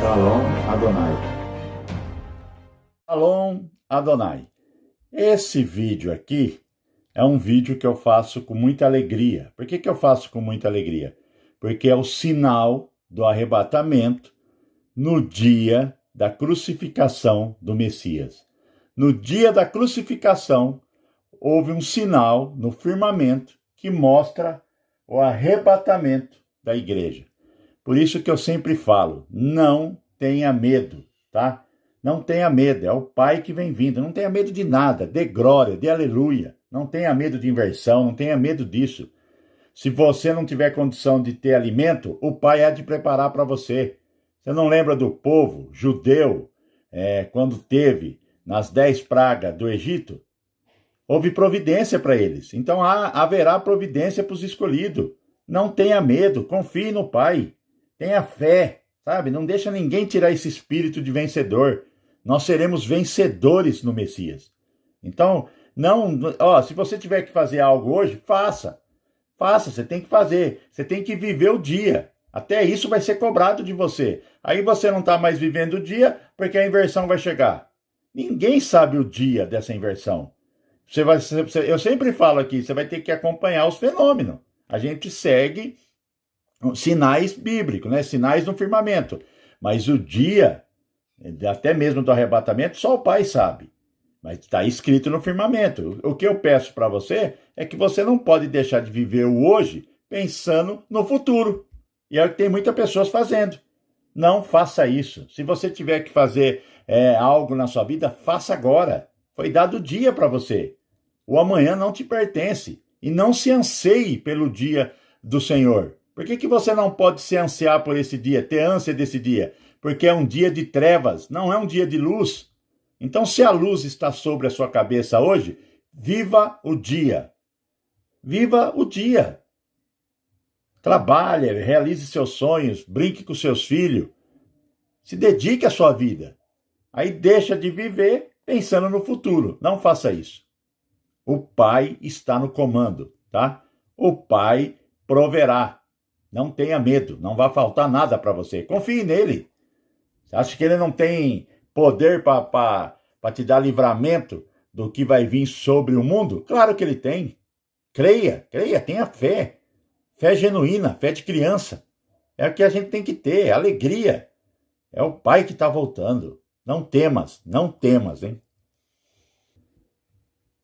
Shalom Adonai. Shalom Adonai. Esse vídeo aqui é um vídeo que eu faço com muita alegria. Por que eu faço com muita alegria? Porque é o sinal do arrebatamento no dia da crucificação do Messias. No dia da crucificação, houve um sinal no firmamento que mostra o arrebatamento da igreja. Por isso que eu sempre falo, não tenha medo, tá? Não tenha medo, é o Pai que vem vindo. Não tenha medo de nada, dê glória, dê aleluia. Não tenha medo de inversão, não tenha medo disso. Se você não tiver condição de ter alimento, o Pai há de preparar para você. Você não lembra do povo judeu, quando teve nas 10 pragas do Egito? Houve providência para eles. Então haverá providência para os escolhidos. Não tenha medo, confie no Pai. Tenha fé, sabe? Não deixa ninguém tirar esse espírito de vencedor. Nós seremos vencedores no Messias. Então, se você tiver que fazer algo hoje, faça. Faça, você tem que fazer. Você tem que viver o dia. Até isso vai ser cobrado de você. Aí você não está mais vivendo o dia porque a inversão vai chegar. Ninguém sabe o dia dessa inversão. Eu sempre falo aqui, você vai ter que acompanhar os fenômenos. A gente segue sinais bíblicos, né? Sinais no firmamento. Mas o dia, até mesmo do arrebatamento, só o Pai sabe. Mas está escrito no firmamento. O que eu peço para você é que você não pode deixar de viver o hoje pensando no futuro. E é o que tem muitas pessoas fazendo. Não faça isso. Se você tiver que fazer algo na sua vida, faça agora. Foi dado o dia para você. O amanhã não te pertence. E não se anseie pelo dia do Senhor. Por que você não pode se ansiar por esse dia, ter ânsia desse dia? Porque é um dia de trevas, não é um dia de luz. Então, se a luz está sobre a sua cabeça hoje, viva o dia. Viva o dia. Trabalhe, realize seus sonhos, brinque com seus filhos. Se dedique à sua vida. Aí deixa de viver pensando no futuro. Não faça isso. O Pai está no comando, tá? O Pai proverá. Não tenha medo, não vai faltar nada para você. Confie nele. Você acha que ele não tem poder para te dar livramento do que vai vir sobre o mundo? Claro que ele tem. Creia, tenha fé. Fé genuína, fé de criança. É o que a gente tem que ter, alegria. É o Pai que está voltando. Não temas, hein?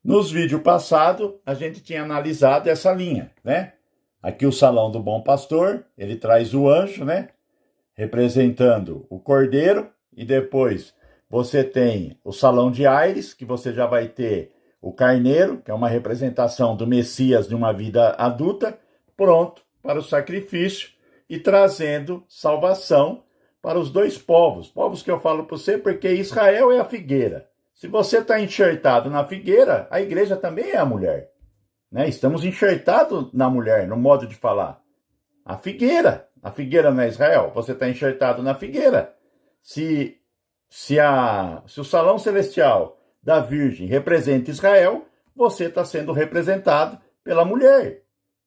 Nos vídeos passados, a gente tinha analisado essa linha, né? Aqui o Salão do Bom Pastor, ele traz o anjo, né? Representando o cordeiro. E depois você tem o Salão de Aires, que você já vai ter o carneiro, que é uma representação do Messias de uma vida adulta, pronto para o sacrifício e trazendo salvação para os dois povos. Povos que eu falo para você porque Israel é a figueira. Se você está enxertado na figueira, a igreja também é a mulher. Né? Estamos enxertados na mulher, no modo de falar. A figueira não é Israel, você está enxertado na figueira. Se o salão celestial da Virgem representa Israel, você está sendo representado pela mulher.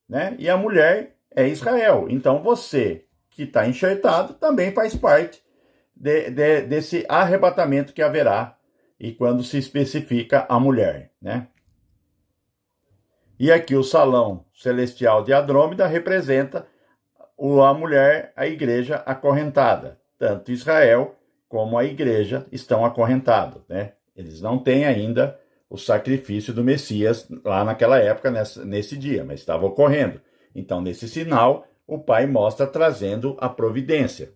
Né? E a mulher é Israel. Então você que está enxertado também faz parte desse arrebatamento que haverá e quando se especifica a mulher, né? E aqui o salão celestial de Andrômeda representa a mulher, a igreja acorrentada. Tanto Israel como a igreja estão acorrentados, né? Eles não têm ainda o sacrifício do Messias lá naquela época, nesse dia, mas estava ocorrendo. Então, nesse sinal, o Pai mostra trazendo a providência.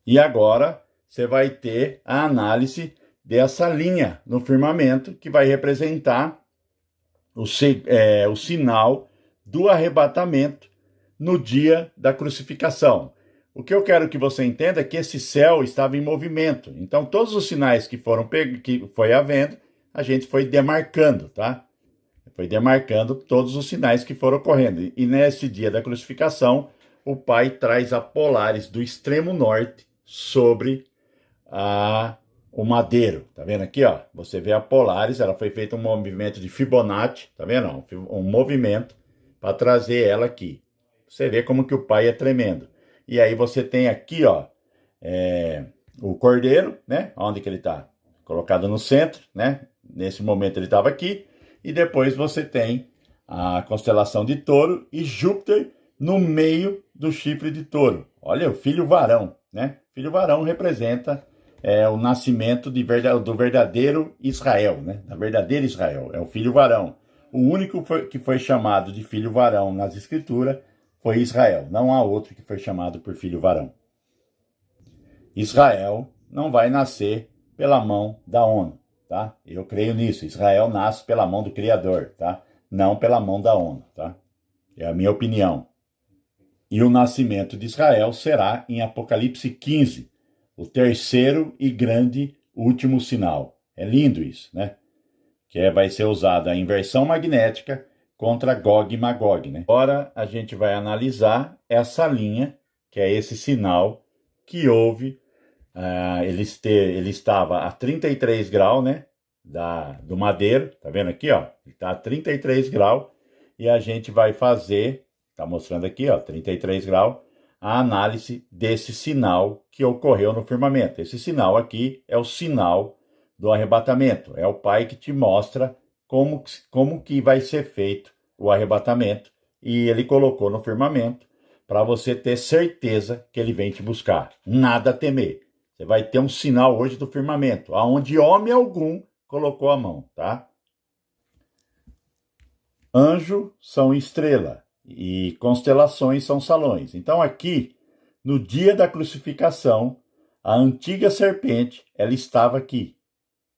E agora você vai ter a análise dessa linha no firmamento que vai representar o sinal do arrebatamento no dia da crucificação. O que eu quero que você entenda é que esse céu estava em movimento. Então, todos os sinais que foi havendo, a gente foi demarcando, tá? Foi demarcando todos os sinais que foram ocorrendo. E nesse dia da crucificação, o Pai traz a Polaris do extremo norte sobre o madeiro. Tá vendo aqui, ó? Você vê a Polaris, ela foi feita um movimento de Fibonacci, tá vendo? Um movimento para trazer ela aqui. Você vê como que o Pai é tremendo. E aí você tem aqui, ó, o cordeiro, né? Onde que ele está? Colocado no centro, né? Nesse momento ele estava aqui. E depois você tem a constelação de Touro e Júpiter no meio do chifre de Touro. Olha, o filho varão, né? Filho varão representa o nascimento do verdadeiro Israel, né? Da verdadeira Israel. É o filho varão. O único que foi chamado de filho varão nas escrituras foi Israel. Não há outro que foi chamado por filho varão. Israel não vai nascer pela mão da ONU, tá? Eu creio nisso. Israel nasce pela mão do Criador, tá? Não pela mão da ONU, tá? É a minha opinião. E o nascimento de Israel será em Apocalipse 15, o terceiro e grande último sinal. É lindo isso, né? Vai ser usada a inversão magnética contra Gog e Magog, né? Agora a gente vai analisar essa linha, que é esse sinal que houve. Ele estava a 33 graus, né? Do madeiro, tá vendo aqui, ó? Ele está a 33 graus e a gente vai fazer, tá mostrando aqui, ó, 33 graus, a análise desse sinal que ocorreu no firmamento. Esse sinal aqui é o sinal do arrebatamento. É o Pai que te mostra como que vai ser feito o arrebatamento. E ele colocou no firmamento para você ter certeza que ele vem te buscar. Nada a temer. Você vai ter um sinal hoje do firmamento, aonde homem algum colocou a mão, tá? Anjo são estrela e constelações são salões. Então aqui, no dia da crucificação, a antiga serpente, ela estava aqui,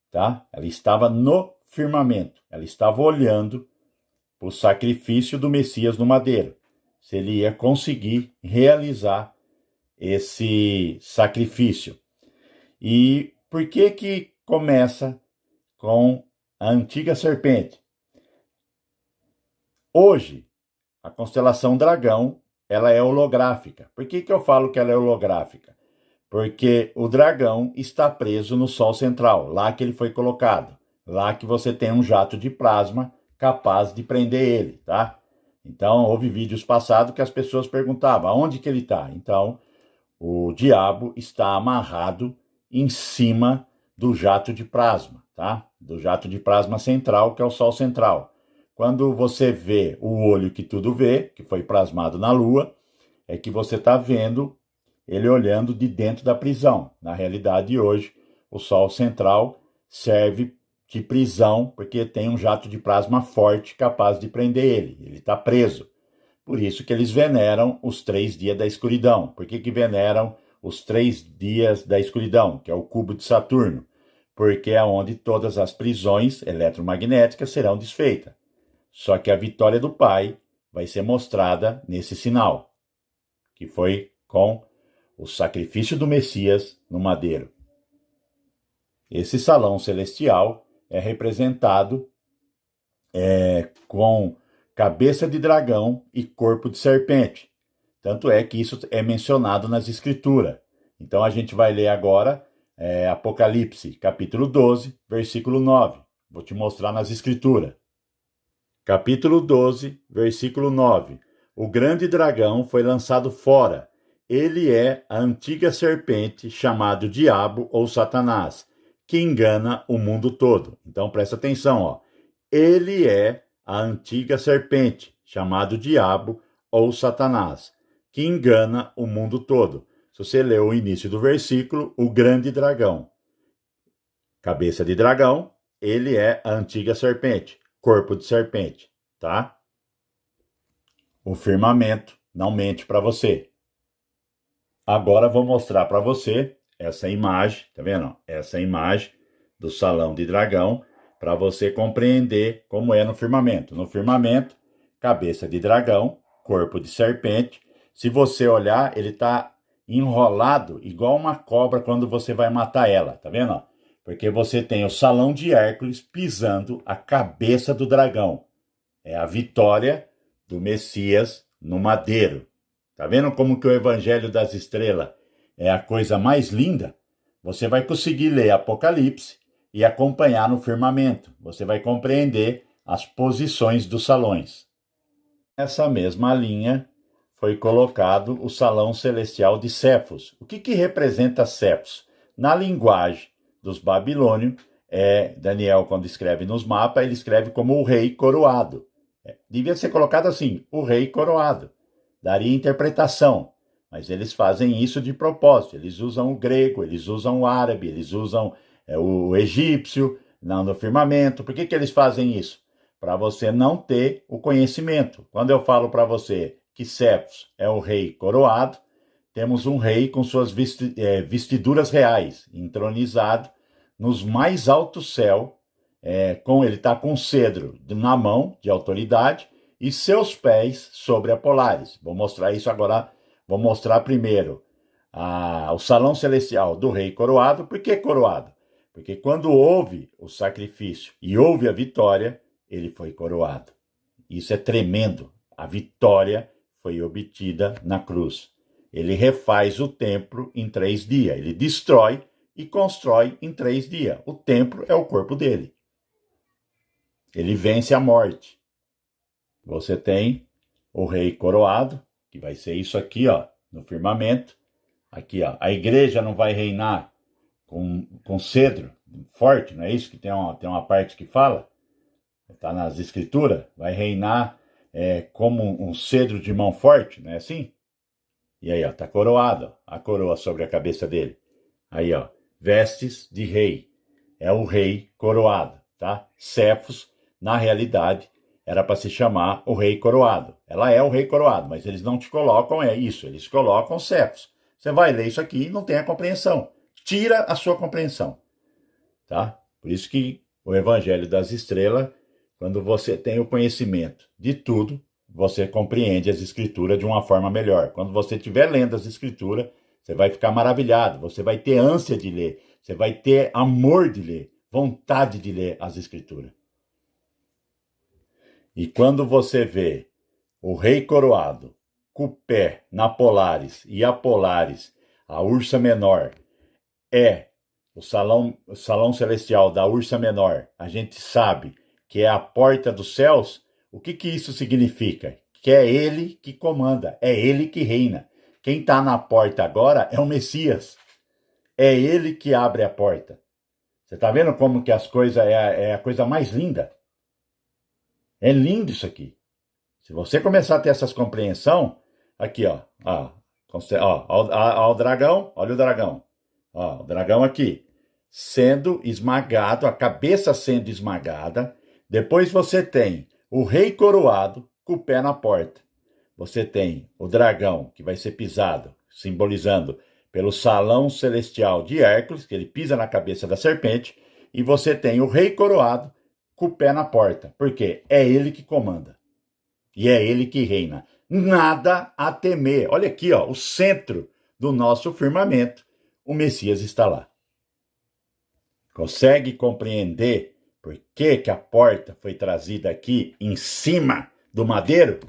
tá? Ela estava no firmamento. Ela estava olhando para o sacrifício do Messias no madeiro. Se ele ia conseguir realizar esse sacrifício. E por que começa com a antiga serpente? Hoje, a constelação Dragão, ela é holográfica. Por que eu falo que ela é holográfica? Porque o dragão está preso no Sol central, lá que ele foi colocado. Lá que você tem um jato de plasma capaz de prender ele, tá? Então, houve vídeos passados que as pessoas perguntavam, aonde que ele está? Então, o diabo está amarrado em cima do jato de plasma, tá? Do jato de plasma central, que é o Sol central. Quando você vê o olho que tudo vê, que foi plasmado na Lua, é que você está vendo ele olhando de dentro da prisão. Na realidade, hoje, o Sol central serve de prisão, porque tem um jato de plasma forte capaz de prender ele. Ele está preso. Por isso que eles veneram os 3 dias da escuridão. Por que veneram os 3 dias da escuridão, que é o cubo de Saturno? Porque é onde todas as prisões eletromagnéticas serão desfeitas. Só que a vitória do Pai vai ser mostrada nesse sinal, que foi com o sacrifício do Messias no madeiro. Esse salão celestial é representado com cabeça de dragão e corpo de serpente. Tanto é que isso é mencionado nas escrituras. Então a gente vai ler agora Apocalipse, capítulo 12, versículo 9. Vou te mostrar nas escrituras. Capítulo 12, versículo 9. O grande dragão foi lançado fora. Ele é a antiga serpente, chamado Diabo ou Satanás, que engana o mundo todo. Então presta atenção, ó. Ele é a antiga serpente, chamado Diabo ou Satanás, que engana o mundo todo. Se você ler o início do versículo, o grande dragão. Cabeça de dragão, ele é a antiga serpente, corpo de serpente, tá? O firmamento não mente para você. Agora vou mostrar para você essa imagem, tá vendo? Essa imagem do salão de dragão, para você compreender como é no firmamento. No firmamento, cabeça de dragão, corpo de serpente. Se você olhar, ele está enrolado igual uma cobra quando você vai matar ela, tá vendo? Porque você tem o salão de Hércules pisando a cabeça do dragão. É a vitória do Messias no madeiro. Tá vendo como que o Evangelho das Estrelas é a coisa mais linda? Você vai conseguir ler Apocalipse e acompanhar no firmamento. Você vai compreender as posições dos salões. Essa mesma linha, foi colocado o salão celestial de Cefos. O que representa Cefos? Na linguagem dos babilônios, Daniel, quando escreve nos mapas, ele escreve como o rei coroado. Devia ser colocado assim, o rei coroado. Daria interpretação, mas eles fazem isso de propósito. Eles usam o grego, eles usam o árabe, eles usam o egípcio no firmamento. Por que eles fazem isso? Para você não ter o conhecimento. Quando eu falo para você que Cefos é o rei coroado, temos um rei com suas vestiduras reais, entronizado nos mais altos céus, ele está com cedro na mão de autoridade e seus pés sobre a Polaris. Vou mostrar isso agora. Vou mostrar primeiro o salão celestial do rei coroado. Por que coroado? Porque quando houve o sacrifício e houve a vitória, ele foi coroado. Isso é tremendo. A vitória foi obtida na cruz. Ele refaz o templo em 3 dias. Ele destrói e constrói em 3 dias. O templo é o corpo dele. Ele vence a morte. Você tem o rei coroado, que vai ser isso aqui, ó, no firmamento. Aqui, ó, a igreja não vai reinar com cedro forte, não é isso que tem uma parte que fala? Está nas escrituras. Vai reinar como um cedro de mão forte, não é assim? E aí, ó, tá coroado, ó, a coroa sobre a cabeça dele. Aí, ó, vestes de rei. É o rei coroado, tá? Cefos, na realidade, era para se chamar o rei coroado. Ela é o rei coroado, mas eles não te colocam isso, eles colocam Cefos. Você vai ler isso aqui e não tem a compreensão. Tira a sua compreensão, tá? Por isso que o Evangelho das Estrelas, quando você tem o conhecimento de tudo, você compreende as escrituras de uma forma melhor. Quando você estiver lendo as escrituras, você vai ficar maravilhado, você vai ter ânsia de ler, você vai ter amor de ler, vontade de ler as escrituras. E quando você vê o rei coroado com o pé na Polaris e a Polaris, a Ursa Menor, o salão celestial da Ursa Menor, a gente sabe que é a porta dos céus. O que isso significa? Que é ele que comanda, é ele que reina. Quem está na porta agora é o Messias. É ele que abre a porta. Você está vendo como que as coisas é a coisa mais linda? É lindo isso aqui. Se você começar a ter essas compreensão, aqui, ó, o dragão, olha o dragão. Ó, o dragão aqui, sendo esmagado, a cabeça sendo esmagada. Depois você tem o rei coroado com o pé na porta. Você tem o dragão que vai ser pisado, simbolizando pelo salão celestial de Hércules, que ele pisa na cabeça da serpente. E você tem o rei coroado com o pé na porta, porque é ele que comanda. E é ele que reina. Nada a temer. Olha aqui, ó, o centro do nosso firmamento. O Messias está lá. Consegue compreender por que a porta foi trazida aqui em cima do madeiro?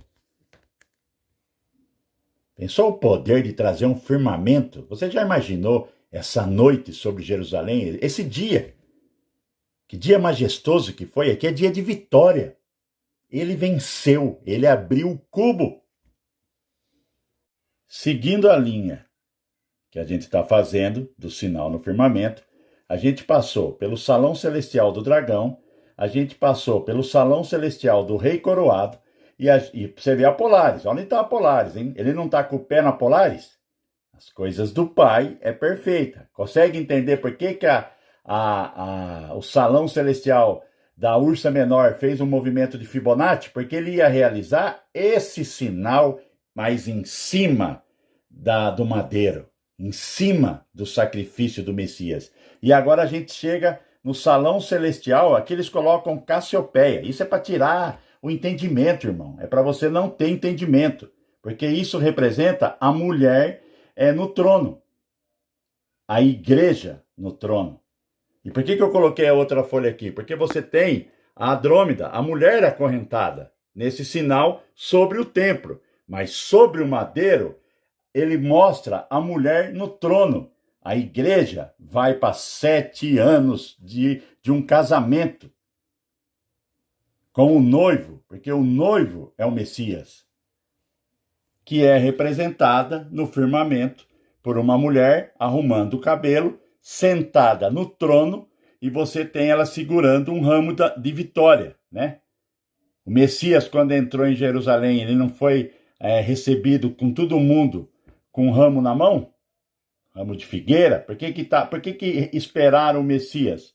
Pensou o poder de trazer um firmamento? Você já imaginou essa noite sobre Jerusalém? Esse dia? Que dia majestoso que foi. Aqui é dia de vitória. Ele venceu, ele abriu o cubo. Seguindo a linha que a gente está fazendo do sinal no firmamento, a gente passou pelo salão celestial do dragão, a gente passou pelo salão celestial do rei coroado, e você vê a Polaris. Onde está a Polaris, hein? Ele não está com o pé na Polaris? As coisas do Pai é perfeita. Consegue entender por que o salão celestial da Ursa Menor fez um movimento de Fibonacci? Porque ele ia realizar esse sinal, mas em cima do madeiro, em cima do sacrifício do Messias. E agora a gente chega no salão celestial, aqui eles colocam Cassiopeia. Isso é para tirar o entendimento, irmão. É para você não ter entendimento, porque isso representa a mulher no trono, a igreja no trono. E por que eu coloquei a outra folha aqui? Porque você tem a Andrômeda, a mulher acorrentada, nesse sinal sobre o templo. Mas sobre o madeiro, ele mostra a mulher no trono. A igreja vai para 7 anos de um casamento com o noivo, porque o noivo é o Messias. que é representada no firmamento por uma mulher arrumando o cabelo, sentada no trono, e você tem ela segurando um ramo de vitória, né? O Messias, quando entrou em Jerusalém, ele não foi recebido com todo mundo com um ramo na mão? Ramo de figueira? Por que esperaram o Messias?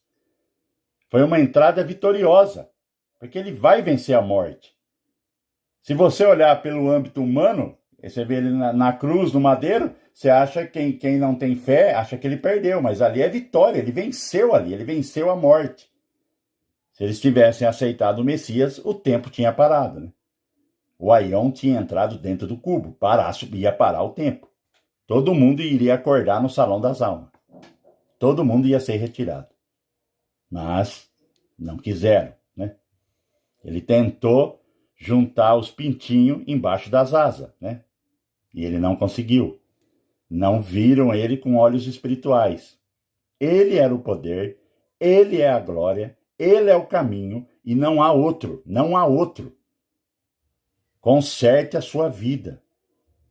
Foi uma entrada vitoriosa, porque ele vai vencer a morte. Se você olhar pelo âmbito humano, você vê ele na cruz, no madeiro, você acha que quem não tem fé, acha que ele perdeu, mas ali é vitória, ele venceu ali, ele venceu a morte. Se eles tivessem aceitado o Messias, o tempo tinha parado, né? O Aion tinha entrado dentro do cubo, ia parar o tempo. Todo mundo iria acordar no salão das almas. Todo mundo ia ser retirado. Mas não quiseram, né? Ele tentou juntar os pintinhos embaixo das asas, né? E ele não conseguiu. Não viram ele com olhos espirituais. Ele era o poder, ele é a glória, ele é o caminho e não há outro, não há outro. Conserte a sua vida,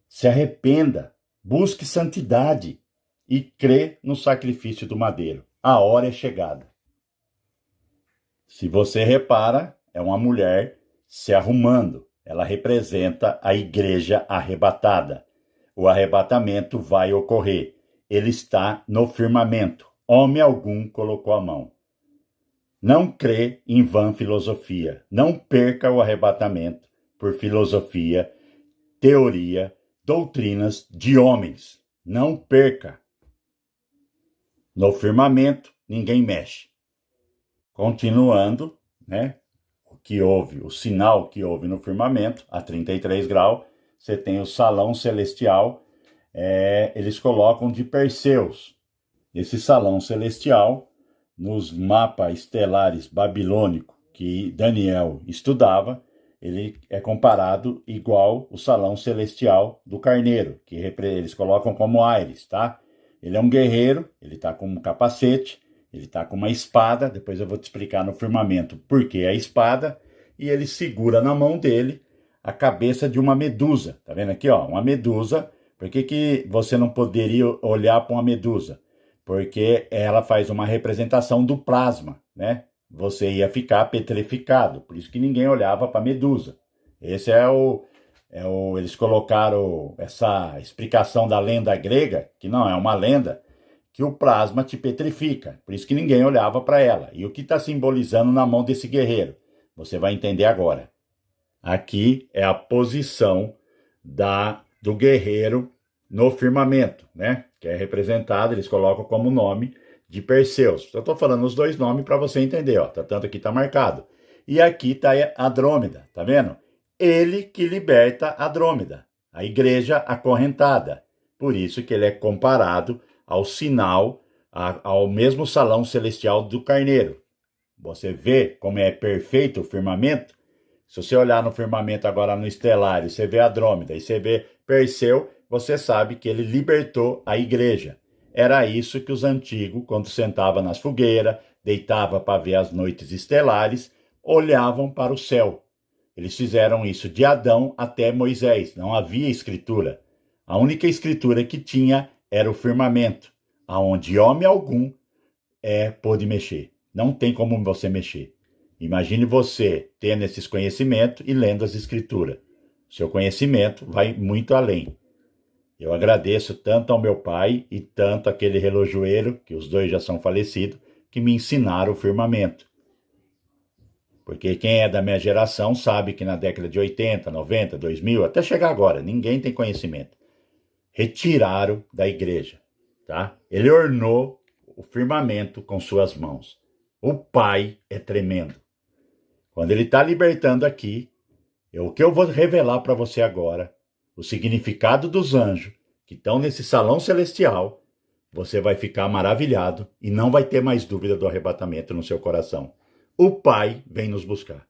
se arrependa, busque santidade e crê no sacrifício do madeiro. A hora é chegada. Se você repara, é uma mulher se arrumando. Ela representa a igreja arrebatada. O arrebatamento vai ocorrer. Ele está no firmamento. Homem algum colocou a mão. Não crê em vã filosofia. Não perca o arrebatamento por filosofia, teoria, doutrinas de homens. Não perca. No firmamento, ninguém mexe. Continuando, né? O sinal que houve no firmamento, a 33 graus, você tem o salão celestial, eles colocam de Perseus. Esse salão celestial, nos mapas estelares babilônicos que Daniel estudava, ele é comparado igual o salão celestial do carneiro, que eles colocam como Ares, tá? Ele é um guerreiro, ele está com um capacete, ele está com uma espada, depois eu vou te explicar no firmamento por que a espada, e ele segura na mão dele a cabeça de uma medusa. Tá vendo aqui, ó? Uma medusa. Por que você não poderia olhar para uma medusa? Porque ela faz uma representação do plasma, né? Você ia ficar petrificado, por isso que ninguém olhava para a medusa. Esse eles colocaram essa explicação da lenda grega, que não é uma lenda, que o plasma te petrifica, por isso que ninguém olhava para ela. E o que está simbolizando na mão desse guerreiro? Você vai entender agora. Aqui é a posição do guerreiro no firmamento, né? Que é representado, eles colocam como nome de Perseus. Eu estou falando os dois nomes para você entender, ó. Tanto aqui está marcado. E aqui está a Andrômeda, tá vendo? Ele que liberta a Andrômeda, a igreja acorrentada. Por isso que ele é comparado ao sinal, ao mesmo salão celestial do carneiro. Você vê como é perfeito o firmamento? Se você olhar no firmamento agora no estelário, você vê a Andrômeda e você vê Perseu, você sabe que ele libertou a igreja. Era isso que os antigos, quando sentavam nas fogueiras, deitavam para ver as noites estelares, olhavam para o céu. Eles fizeram isso de Adão até Moisés. Não havia escritura. A única escritura que tinha era o firmamento, aonde homem algum pôde mexer. Não tem como você mexer. Imagine você tendo esses conhecimentos e lendo as escrituras. Seu conhecimento vai muito além. Eu agradeço tanto ao meu pai e tanto àquele relojoeiro, que os dois já são falecidos, que me ensinaram o firmamento. Porque quem é da minha geração sabe que na década de 80, 90, 2000, até chegar agora, ninguém tem conhecimento. Retiraram da igreja, tá? Ele ornou o firmamento com suas mãos. O Pai é tremendo. Quando ele está libertando aqui, o que eu vou revelar para você agora, o significado dos anjos que estão nesse salão celestial, você vai ficar maravilhado e não vai ter mais dúvida do arrebatamento no seu coração. O Pai vem nos buscar.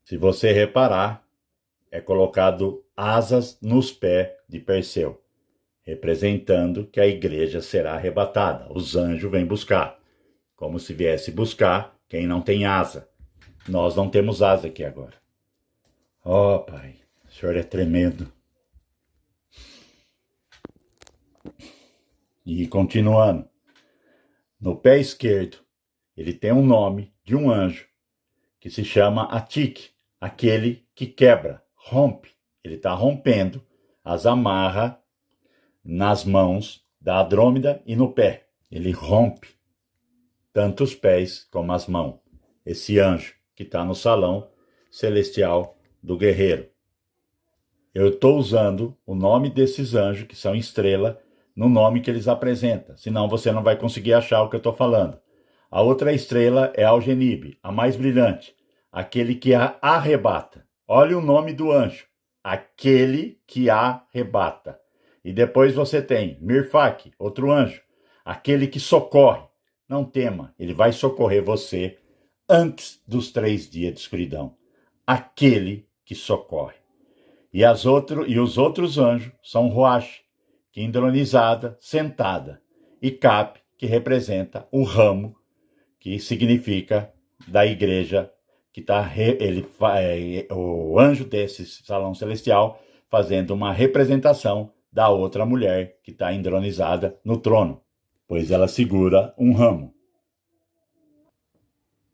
Se você reparar, é colocado asas nos pés de Perseu, representando que a igreja será arrebatada. Os anjos vêm buscar, como se viesse buscar quem não tem asa. Nós não temos asa aqui agora. Pai, o Senhor é tremendo. E continuando, no pé esquerdo, ele tem um nome de um anjo que se chama Atik, aquele que quebra, rompe. Ele está rompendo as amarras nas mãos da Andrômeda e no pé. Ele rompe tanto os pés como as mãos. Esse anjo que está no salão celestial do guerreiro. Eu estou usando o nome desses anjos, que são estrela, no nome que eles apresentam. Senão você não vai conseguir achar o que eu estou falando. A outra estrela é Algenibe, a mais brilhante, aquele que a arrebata. Olha o nome do anjo, aquele que a arrebata. E depois você tem Mirfak, outro anjo, aquele que socorre. Não tema, ele vai socorrer você antes dos 3 dias de escuridão. Aquele que socorre. E os outros anjos são Roash, que é entronizada, sentada, e Cap, que representa o ramo, que significa da igreja, que está o anjo desse salão celestial fazendo uma representação da outra mulher que está entronizada no trono, pois ela segura um ramo.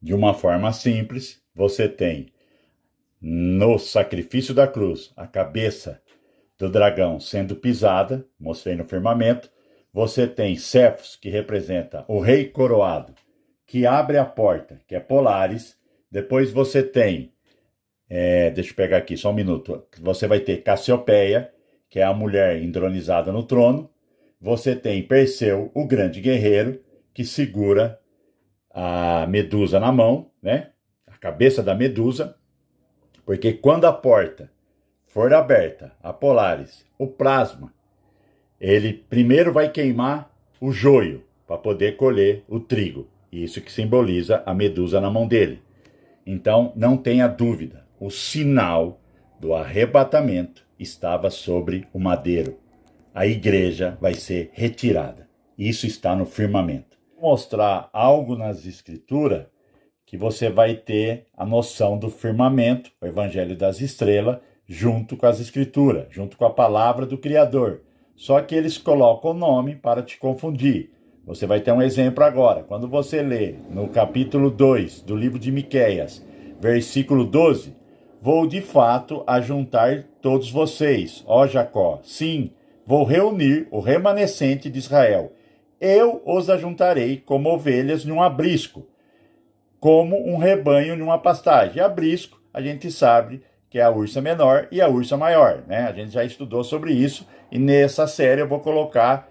De uma forma simples, você tem no sacrifício da cruz a cabeça do dragão sendo pisada, mostrei no firmamento. Você tem Cefos, que representa o rei coroado, que abre a porta, que é Polaris. Depois você tem, deixa eu pegar aqui só um minuto, você vai ter Cassiopeia, que é a mulher entronizada no trono. Você tem Perseu, o grande guerreiro, que segura a Medusa na mão, né? A cabeça da Medusa, porque quando a porta for aberta, a Polaris, o plasma, ele primeiro vai queimar o joio para poder colher o trigo. Isso que simboliza a Medusa na mão dele. Então, não tenha dúvida, o sinal do arrebatamento estava sobre o madeiro. A igreja vai ser retirada. Isso está no firmamento. Vou mostrar algo nas escrituras que você vai ter a noção do firmamento, o Evangelho das Estrelas, junto com as escrituras, junto com a palavra do Criador. Só que eles colocam o nome para te confundir. Você vai ter um exemplo agora. Quando você lê no capítulo 2 do livro de Miqueias, versículo 12, vou de fato ajuntar todos vocês, ó Jacó. Sim, vou reunir o remanescente de Israel. Eu os ajuntarei como ovelhas num aprisco, como um rebanho numa pastagem. E aprisco, a gente sabe que é a ursa menor e a ursa maior, né? A gente já estudou sobre isso e nessa série eu vou colocar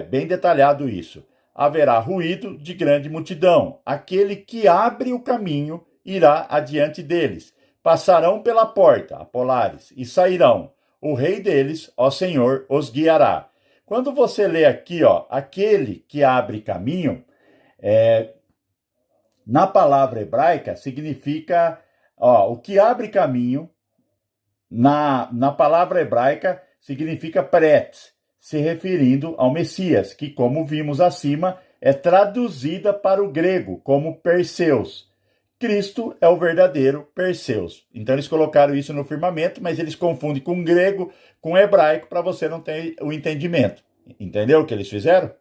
bem detalhado isso. Haverá ruído de grande multidão. Aquele que abre o caminho irá adiante deles. Passarão pela porta, a Polaris, e sairão. O rei deles, ó Senhor, os guiará. Quando você lê aqui, ó, aquele que abre caminho, na palavra hebraica significa, o que abre caminho, na palavra hebraica significa peret, se referindo ao Messias, que, como vimos acima, é traduzida para o grego como Perseus. Cristo é o verdadeiro Perseus. Então eles colocaram isso no firmamento, mas eles confundem com grego, com hebraico, para você não ter o entendimento. Entendeu o que eles fizeram?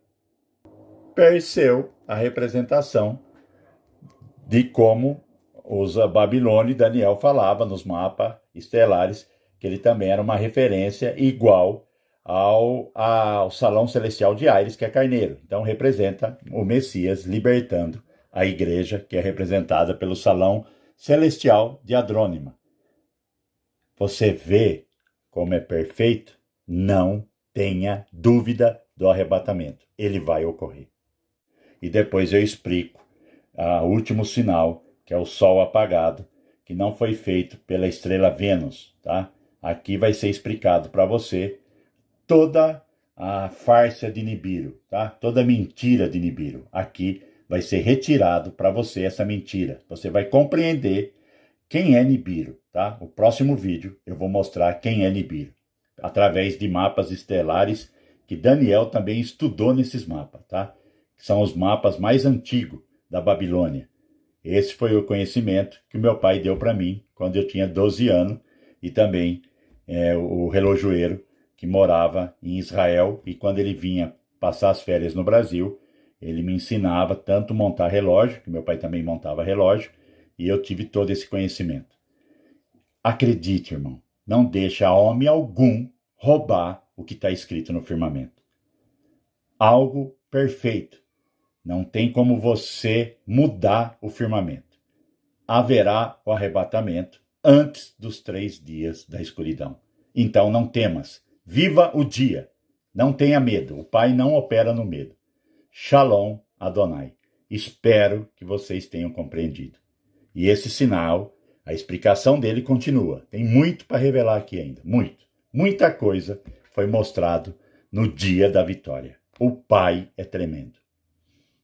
Perseu, a representação de como os Babilônia e Daniel falava nos mapas estelares, que ele também era uma referência igual ao salão celestial de Ares, que é carneiro. Então representa o Messias libertando a igreja, que é representada pelo salão celestial de Andrômeda. Você vê como é perfeito? Não tenha dúvida do arrebatamento. Ele vai ocorrer. E depois eu explico o último sinal, que é o sol apagado, que não foi feito pela estrela Vênus, tá? Aqui vai ser explicado para você toda a farsa de Nibiru, tá? Toda a mentira de Nibiru. Aqui vai ser retirado para você essa mentira. Você vai compreender quem é Nibiru, tá? O próximo vídeo eu vou mostrar quem é Nibiru, através de mapas estelares que Daniel também estudou nesses mapas, tá? Que são os mapas mais antigos da Babilônia. Esse foi o conhecimento que o meu pai deu para mim quando eu tinha 12 anos e também o relojoeiro que morava em Israel, e quando ele vinha passar as férias no Brasil, ele me ensinava tanto montar relógio, que meu pai também montava relógio, e eu tive todo esse conhecimento. Acredite, irmão, não deixa homem algum roubar o que está escrito no firmamento. Algo perfeito. Não tem como você mudar o firmamento. Haverá o arrebatamento antes dos 3 dias da escuridão. Então não temas. Viva o dia. Não tenha medo. O Pai não opera no medo. Shalom Adonai. Espero que vocês tenham compreendido. E esse sinal, a explicação dele continua. Tem muito para revelar aqui ainda. Muito. Muita coisa foi mostrado no dia da vitória. O Pai é tremendo.